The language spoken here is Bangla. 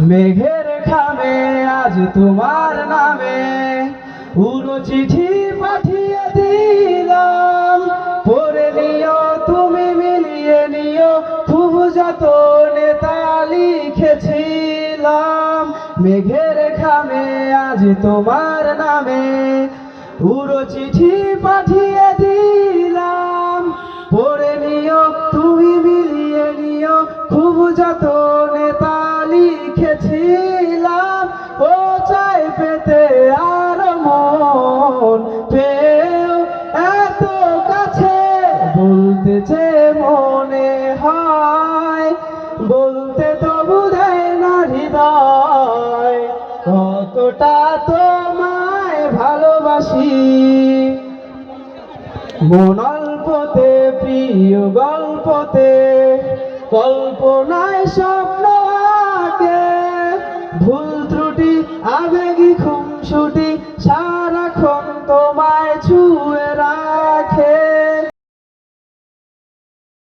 মেঘের খামে আজ তোমার নামে উড়ো চিঠি পাঠিয়ে দিলাম, পড়ে নিও তুমি মিলিয়ে নিও, খুব যতনে তা লিখেছিলাম। মেঘের খামে আজ তোমার নামে উড়ো চিঠি পাঠিয়ে দিলাম, পড়ে নিও তুমি মিলিয়ে নিও, খুব যতনে তা লিখেছিলাম। ও চাই পেতে আর মন পেও এত কাছে, বলতেছে মনে হয়, বলতে তো বুঝায় না হৃদয়, কতটা তোমায় ভালোবাসি। মন অল্পতে প্রিয় গল্পতে, কল্পনায় স্বপ্ন আঁকে, ভুল ত্রুটি আবেগী খুনসুটি সারাক্ষণ তোমায় ছুঁয়ে